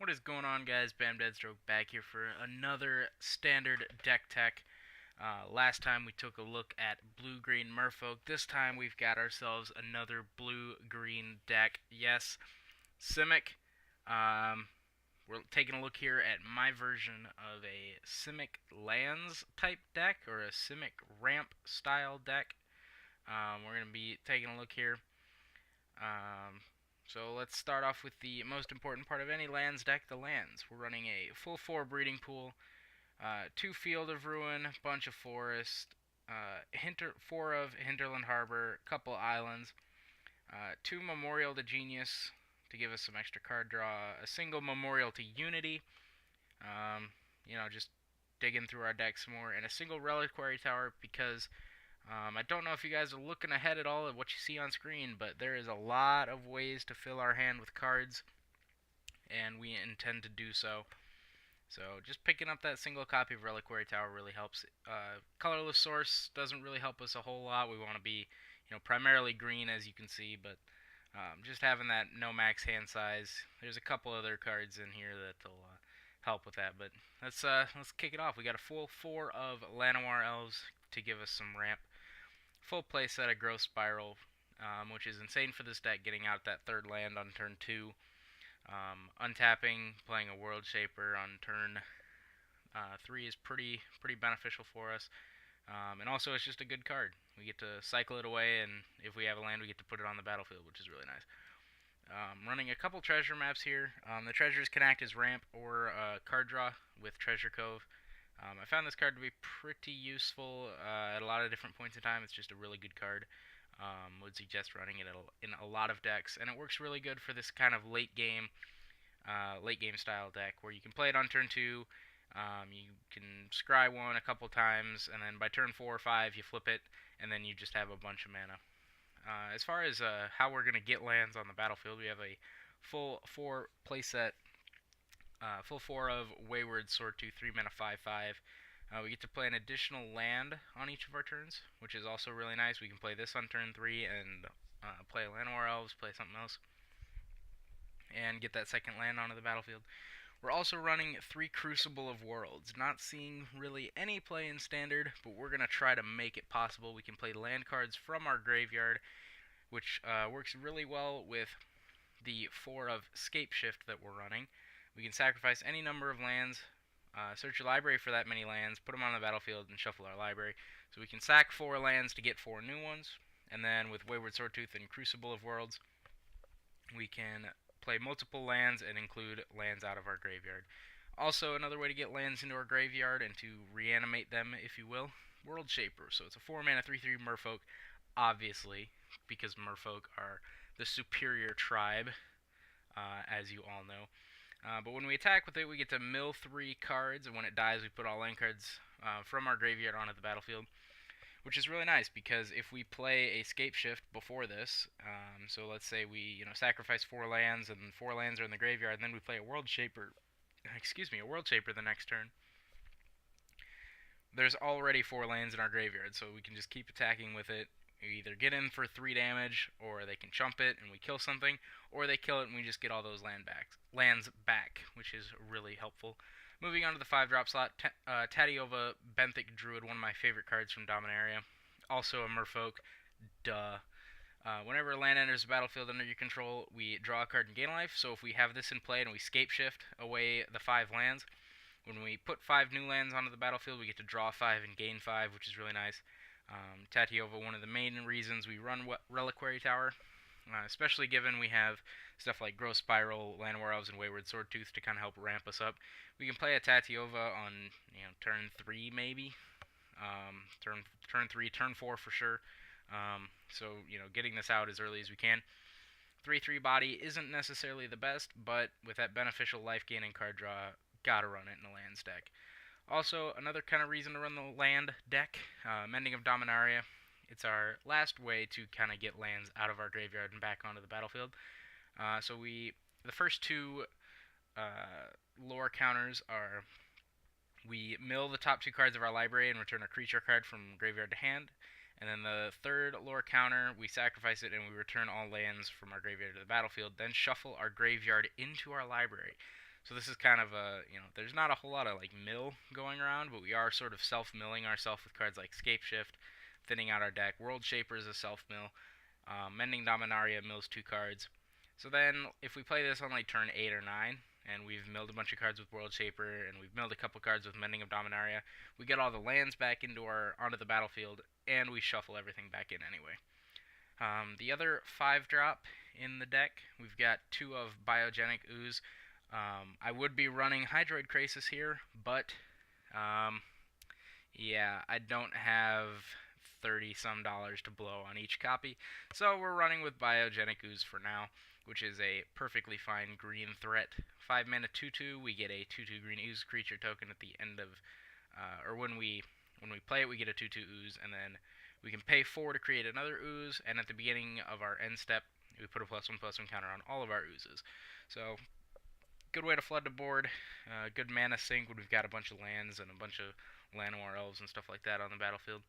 What is going on, guys? Bam Deadstroke back here for another standard deck tech. Last time we took a look at blue-green merfolk. This time we've got ourselves another blue-green deck. Yes, Simic. We're taking a look here at my version of a Simic lands type deck, or a Simic ramp style deck. We're going to be taking a look here. So let's start off with the most important part of any lands deck, the lands. We're running a full 4 breeding pool, 2 Field of Ruin, bunch of forest, 4 of Hinterland Harbor, couple islands, 2 Memorial to Genius to give us some extra card draw, a single Memorial to Unity, just digging through our deck some more, and a single Reliquary Tower because I don't know if you guys are looking ahead at all at what you see on screen, but there is a lot of ways to fill our hand with cards, and we intend to do so. So just picking up that single copy of Reliquary Tower really helps. Colorless Source doesn't really help us a whole lot. We want to be, primarily green, as you can see, but just having that no max hand size. There's a couple other cards in here that'll help with that, but let's kick it off. We got a full 4 of Llanowar Elves to give us some ramp. Full play set of Growth Spiral, which is insane for this deck, getting out that third land on turn 2. Untapping, playing a World Shaper on turn 3 is pretty beneficial for us. And also, it's just a good card. We get to cycle it away, and if we have a land, we get to put it on the battlefield, which is really nice. Running a couple treasure maps here. The treasures can act as ramp or card draw with Treasure Cove. I found this card to be pretty useful at a lot of different points in time. It's just a really good card. Would suggest running it in a lot of decks, and it works really good for this kind of late game style deck where you can play it on turn 2. You can scry one a couple times, and then by turn 4 or 5 you flip it, and then you just have a bunch of mana. As far as how we're going to get lands on the battlefield, we have a full 4 playset. Full 4 of Wayward Swordtooth, 3 mana 5/5. We get to play an additional land on each of our turns, which is also really nice. We can play this on turn 3 and play Llanowar Elves, play something else, and get that second land onto the battlefield. We're also running 3 Crucible of Worlds. Not seeing really any play in Standard, but we're going to try to make it possible. We can play land cards from our graveyard, which works really well with the 4 of Scape Shift that we're running. We can sacrifice any number of lands, search your library for that many lands, put them on the battlefield, and shuffle our library. So we can sack 4 lands to get 4 new ones, and then with Wayward Swordtooth and Crucible of Worlds, we can play multiple lands and include lands out of our graveyard. Also, another way to get lands into our graveyard and to reanimate them, if you will, World Shaper. So it's a 4 mana 3/3 merfolk, obviously, because merfolk are the superior tribe, as you all know. But when we attack with it, we get to mill 3 cards, and when it dies, we put all land cards from our graveyard onto the battlefield, which is really nice because if we play a Scape Shift before this, so let's say we sacrifice 4 lands and 4 lands are in the graveyard, and then we play a World Shaper, the next turn. There's already 4 lands in our graveyard, so we can just keep attacking with it. We either get in for 3 damage, or they can chump it and we kill something, or they kill it and we just get all those lands back, which is really helpful. Moving on to the 5-drop slot, Tatiova Benthic Druid, one of my favorite cards from Dominaria. Also a merfolk, duh. Whenever a land enters the battlefield under your control, we draw a card and gain life, so if we have this in play and we Scape Shift away the 5 lands, when we put 5 new lands onto the battlefield, we get to draw 5 and gain 5, which is really nice. Tatiova, one of the main reasons we run Reliquary Tower, especially given we have stuff like Growth Spiral, Llanowar Elves, and Wayward Swordtooth to kind of help ramp us up. We can play a Tatiova on turn 3 maybe, turn 3, turn 4 for sure. So getting this out as early as we can. 3/3 body isn't necessarily the best, but with that beneficial life gain and card draw, gotta run it in a lands deck. Also, another kind of reason to run the land deck, Mending of Dominaria. It's our last way to kind of get lands out of our graveyard and back onto the battlefield. So the first 2 lore counters are we mill the top 2 cards of our library and return a creature card from graveyard to hand. And then the third lore counter, we sacrifice it and we return all lands from our graveyard to the battlefield, then shuffle our graveyard into our library. So this is kind of a, there's not a whole lot of like mill going around, but we are sort of self-milling ourselves with cards like Scape Shift, thinning out our deck. World Shaper is a self-mill. Mending Dominaria mills 2 cards. So then, if we play this on like turn 8 or 9, and we've milled a bunch of cards with World Shaper, and we've milled a couple cards with Mending of Dominaria, we get all the lands back onto the battlefield, and we shuffle everything back in anyway. The other 5-drop in the deck, we've got 2 of Biogenic Ooze. I would be running Hydroid Krasis here, but yeah, I don't have $30-some to blow on each copy, so we're running with Biogenic Ooze for now, which is a perfectly fine green threat. 5 mana 2/2, we get a 2/2 green ooze creature token at the end of, or when we play it, we get a 2/2 ooze, and then we can pay 4 to create another ooze, and at the beginning of our end step, we put a +1/+1 counter on all of our oozes. So, good way to flood the board, good mana sink when we've got a bunch of lands and a bunch of Llanowar Elves and stuff like that on the battlefield.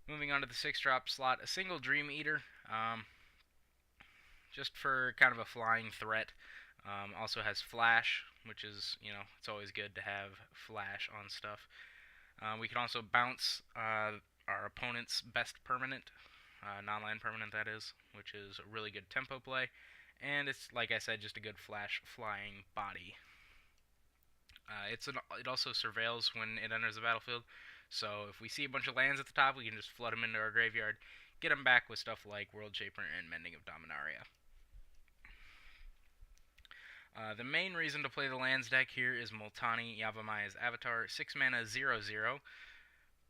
Moving on to the 6-drop slot, a single Dream Eater, just for kind of a flying threat. Also has Flash, which is, it's always good to have Flash on stuff. We can also bounce our opponent's best permanent, non-land permanent that is, which is a really good tempo play. And it's, like I said, just a good flash flying body. It also surveils when it enters the battlefield, so if we see a bunch of lands at the top, we can just flood them into our graveyard, get them back with stuff like World Shaper and Mending of Dominaria. The main reason to play the lands deck here is Multani Yavimai's Avatar, 6 mana 0/0.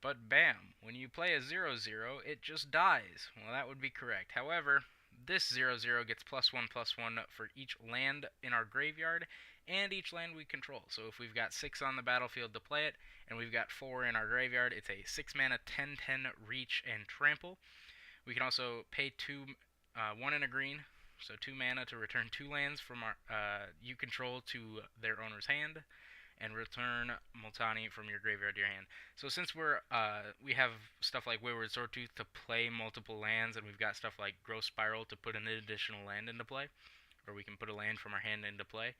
But bam, when you play a 0/0, it just dies. Well, that would be correct. However, this 0/0 gets +1/+1 for each land in our graveyard and each land we control. So if we've got 6 on the battlefield to play it, and we've got 4 in our graveyard, it's a 6 mana 10/10 reach and trample. We can also pay 1 and a green, so 2 mana to return 2 lands from our you control to their owner's hand, and return Multani from your graveyard to your hand. So since we have stuff like Wayward Swordtooth to play multiple lands, and we've got stuff like Growth Spiral to put an additional land into play, or we can put a land from our hand into play,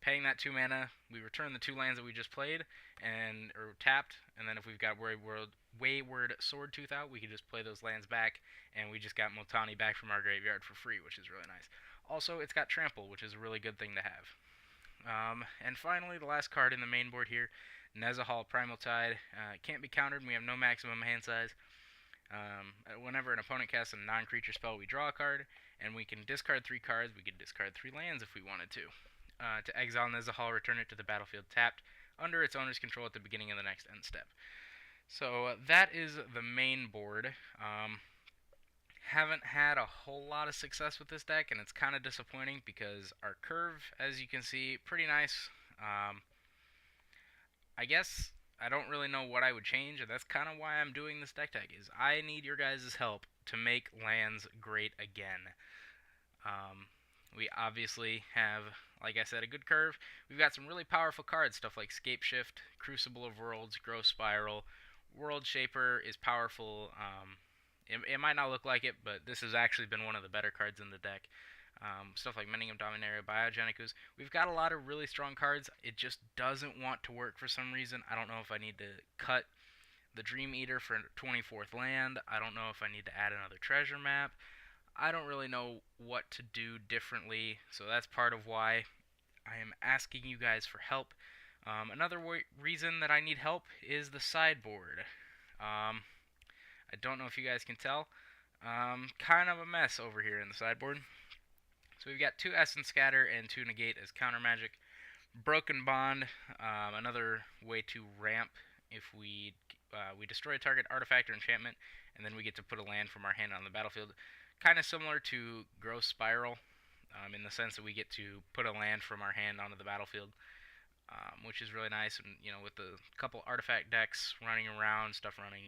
paying that 2 mana, we return the 2 lands that we just played, or tapped, and then if we've got Wayward Swordtooth out, we can just play those lands back, and we just got Multani back from our graveyard for free, which is really nice. Also, it's got Trample, which is a really good thing to have. And finally, the last card in the main board here, Nezahal Primal Tide. Can't be countered, and we have no maximum hand size. Whenever an opponent casts a non-creature spell, we draw a card, and we can discard 3 cards. We could discard 3 lands if we wanted to. To exile Nezahal, return it to the battlefield tapped, under its owner's control at the beginning of the next end step. So that is the main board. Haven't had a whole lot of success with this deck, and it's kind of disappointing because our curve, as you can see, pretty nice. I guess I don't really know what I would change, and that's kind of why I'm doing this deck tag, is I need your guys' help to make lands great again. We obviously have, like I said, a good curve. We've got some really powerful cards, stuff like Scape Shift, Crucible of Worlds, Growth Spiral. World Shaper is powerful. It might not look like it, but this has actually been one of the better cards in the deck. Stuff like Mending of Dominaria, Biogenic Ooze. We've got a lot of really strong cards. It just doesn't want to work for some reason. I don't know if I need to cut the Dream Eater for 24th land. I don't know if I need to add another treasure map. I don't really know what to do differently, so that's part of why I am asking you guys for help. Another reason that I need help is the sideboard. I don't know if you guys can tell. Kind of a mess over here in the sideboard. So we've got 2 Essence Scatter and 2 Negate as counter magic. Broken Bond, another way to ramp if we destroy a target artifact or enchantment, and then we get to put a land from our hand on the battlefield. Kind of similar to Growth Spiral, in the sense that we get to put a land from our hand onto the battlefield, which is really nice. And with the couple artifact decks running around, stuff running,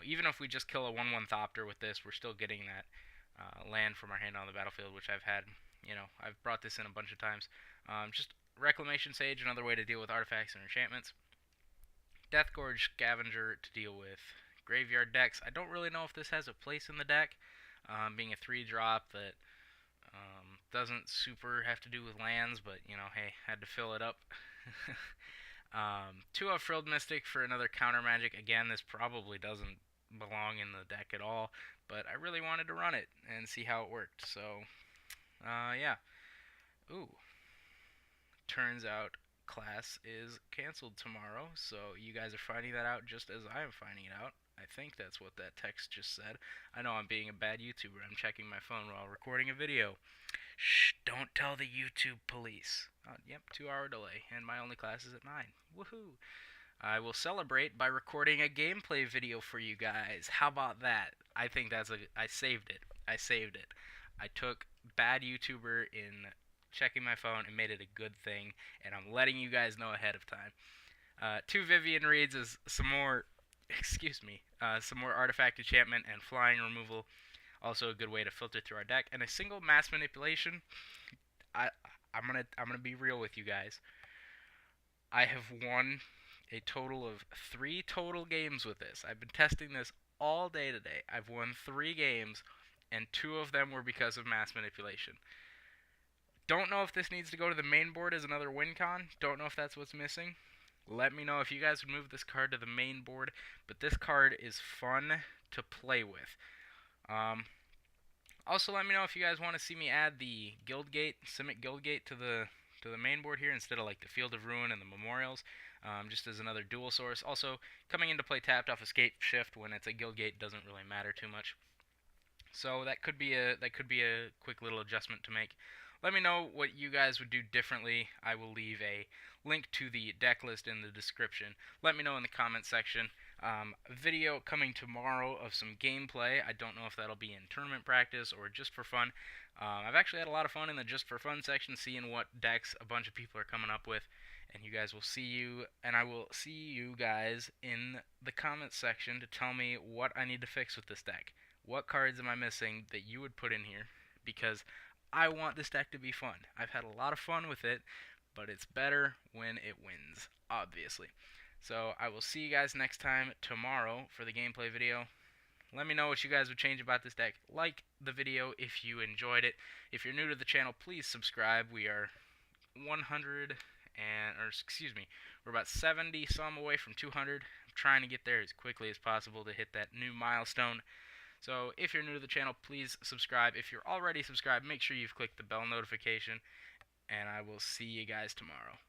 even if we just kill a 1/1 Thopter with this, we're still getting that land from our hand on the battlefield, which I've had. I've brought this in a bunch of times. Just Reclamation Sage, another way to deal with artifacts and enchantments. Deathgorge Scavenger to deal with graveyard decks. I don't really know if this has a place in the deck, being a 3-drop that doesn't super have to do with lands, but you know, hey, had to fill it up. 2 of Frilled Mystic for another counter magic. Again, this probably doesn't belong in the deck at all, but I really wanted to run it and see how it worked. So, yeah. Ooh. Turns out class is canceled tomorrow, so you guys are finding that out just as I am finding it out. I think that's what that text just said. I know I'm being a bad YouTuber. I'm checking my phone while recording a video. Shh, don't tell the YouTube police. Yep, 2-hour delay, and my only class is at 9. Woohoo! I will celebrate by recording a gameplay video for you guys. How about that? I think that's I saved it. I saved it. I took bad YouTuber in checking my phone and made it a good thing, and I'm letting you guys know ahead of time. 2 Vivian Reeds is some more, some more artifact enchantment and flying removal. Also a good way to filter through our deck, and a single mass manipulation. I'm gonna be real with you guys. I have won a total of 3 total games with this. I've been testing this all day today. I've won 3 games, and 2 of them were because of mass manipulation. Don't know if this needs to go to the main board as another win con. Don't know if that's what's missing. Let me know if you guys would move this card to the main board. But this card is fun to play with. Also, let me know if you guys want to see me add the Guildgate, Simic Guildgate to the main board here instead of like the Field of Ruin and the Memorials, just as another dual source. Also, coming into play tapped off Escape Shift when it's a Guildgate doesn't really matter too much. So that could be a quick little adjustment to make. Let me know what you guys would do differently. I will leave a link to the deck list in the description. Let me know in the comment section. Video coming tomorrow of some gameplay. I don't know if that'll be in tournament practice or just for fun. I've actually had a lot of fun in the just for fun section, seeing what decks a bunch of people are coming up with. And you guys will see you, and I will see you guys in the comments section to tell me what I need to fix with this deck. What cards am I missing that you would put in here? Because I want this deck to be fun. I've had a lot of fun with it, but it's better when it wins, obviously. So I will see you guys next time tomorrow for the gameplay video. Let me know what you guys would change about this deck. Like the video if you enjoyed it. If you're new to the channel, please subscribe. We are 100 and, or excuse me, we're about 70 some away from 200. I'm trying to get there as quickly as possible to hit that new milestone. So if you're new to the channel, please subscribe. If you're already subscribed, make sure you've clicked the bell notification, and I will see you guys tomorrow.